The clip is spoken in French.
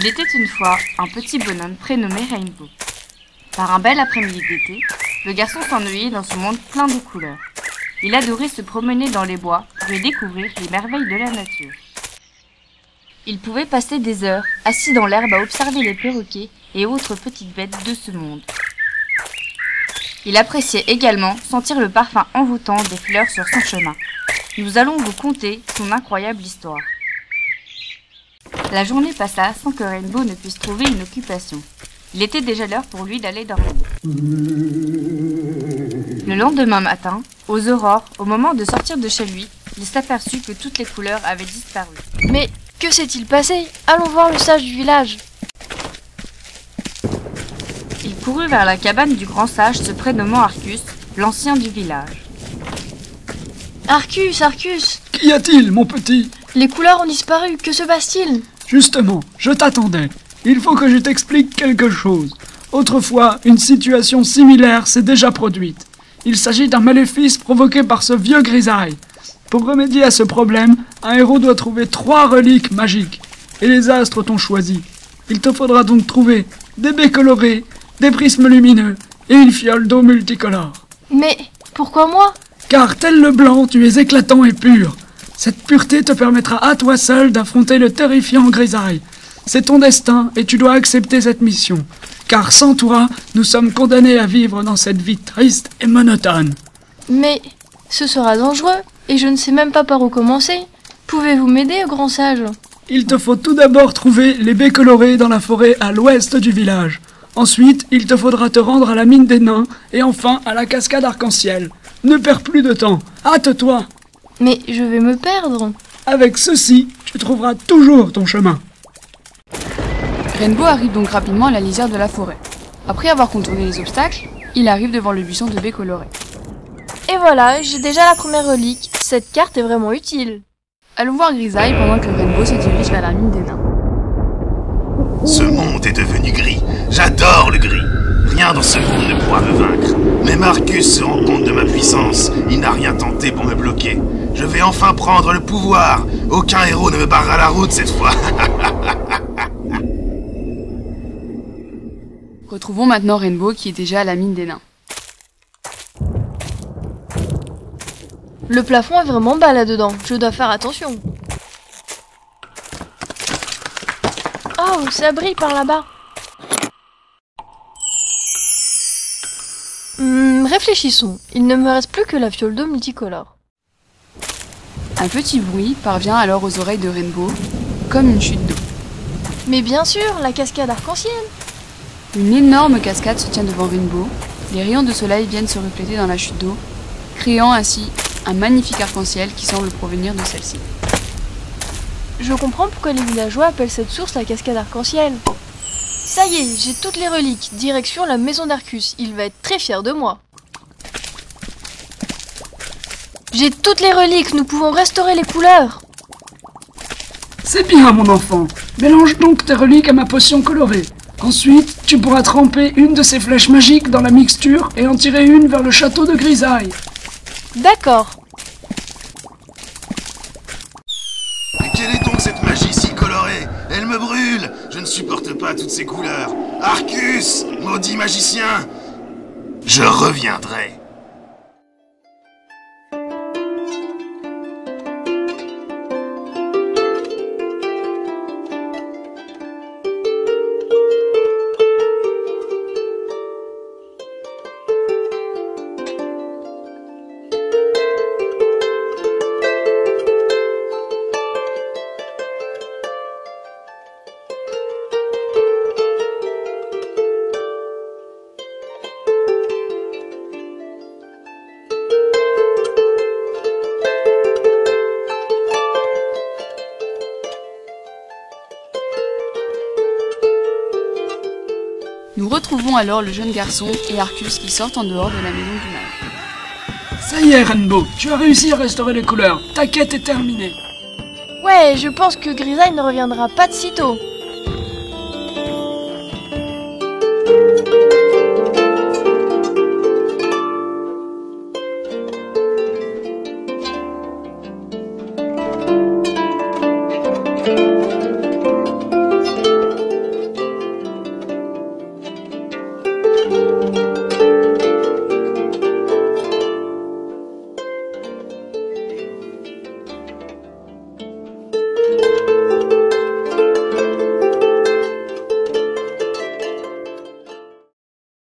Il était une fois un petit bonhomme prénommé Rainbow. Par un bel après-midi d'été, le garçon s'ennuyait dans ce monde plein de couleurs. Il adorait se promener dans les bois pour y découvrir les merveilles de la nature. Il pouvait passer des heures assis dans l'herbe à observer les perroquets et autres petites bêtes de ce monde. Il appréciait également sentir le parfum envoûtant des fleurs sur son chemin. Nous allons vous conter son incroyable histoire. La journée passa sans que Rainbow ne puisse trouver une occupation. Il était déjà l'heure pour lui d'aller dormir. Le lendemain matin, aux aurores, au moment de sortir de chez lui, il s'aperçut que toutes les couleurs avaient disparu. Mais que s'est-il passé? Allons voir le sage du village. Il courut vers la cabane du grand sage se prénommant Arcus, l'ancien du village. Arcus, Arcus! Qu'y a-t-il, mon petit? Les couleurs ont disparu, que se passe-t-il? Justement, je t'attendais. Il faut que je t'explique quelque chose. Autrefois, une situation similaire s'est déjà produite. Il s'agit d'un maléfice provoqué par ce vieux grisaille. Pour remédier à ce problème, un héros doit trouver 3 reliques magiques. Et les astres t'ont choisi. Il te faudra donc trouver des baies colorées, des prismes lumineux et une fiole d'eau multicolore. Mais pourquoi moi? Car tel le blanc, tu es éclatant et pur. Cette pureté te permettra à toi seul d'affronter le terrifiant grisaille. C'est ton destin et tu dois accepter cette mission. Car sans toi, nous sommes condamnés à vivre dans cette vie triste et monotone. Mais ce sera dangereux et je ne sais même pas par où commencer. Pouvez-vous m'aider, grand sage? Il te faut tout d'abord trouver les baies colorées dans la forêt à l'ouest du village. Ensuite, il te faudra te rendre à la mine des nains et enfin à la cascade arc-en-ciel. Ne perds plus de temps, hâte-toi. Mais je vais me perdre. Avec ceci, tu trouveras toujours ton chemin. Rainbow arrive donc rapidement à la lisière de la forêt. Après avoir contourné les obstacles, il arrive devant le buisson de baies colorées. Et voilà, j'ai déjà la première relique. Cette carte est vraiment utile. Allons voir Grisaille pendant que Rainbow se dirige vers la mine des nains. Ce monde est devenu gris. J'adore le gris. Rien dans ce monde ne pourra me vaincre. Mais Marcus se rend compte de ma puissance. Il n'a rien tenté pour me bloquer. Je vais enfin prendre le pouvoir. Aucun héros ne me barrera la route cette fois. Retrouvons maintenant Rainbow qui est déjà à la mine des nains. Le plafond est vraiment bas là-dedans. Je dois faire attention. Oh, ça brille par là-bas. Réfléchissons. Il ne me reste plus que la fiole d'eau multicolore. Un petit bruit parvient alors aux oreilles de Rainbow, comme une chute d'eau. Mais bien sûr, la cascade arc-en-ciel. Une énorme cascade se tient devant Rainbow. Les rayons de soleil viennent se refléter dans la chute d'eau, créant ainsi un magnifique arc-en-ciel qui semble provenir de celle-ci. Je comprends pourquoi les villageois appellent cette source la cascade arc-en-ciel. Ça y est, j'ai toutes les reliques. Direction la maison d'Arcus. Il va être très fier de moi. J'ai toutes les reliques. Nous pouvons restaurer les couleurs. C'est bien, mon enfant. Mélange donc tes reliques à ma potion colorée. Ensuite, tu pourras tremper une de ces flèches magiques dans la mixture et en tirer une vers le château de Grisaille. D'accord. Mais quelle est donc cette magie si colorée? Elle me brûle. Je ne supporte pas toutes ces couleurs. Arcus, maudit magicien. Je reviendrai. Nous retrouvons alors le jeune garçon et Arcus qui sortent en dehors de la maison du maire. Ça y est, Rainbow, tu as réussi à restaurer les couleurs. Ta quête est terminée. Ouais, je pense que Grisaille ne reviendra pas de sitôt.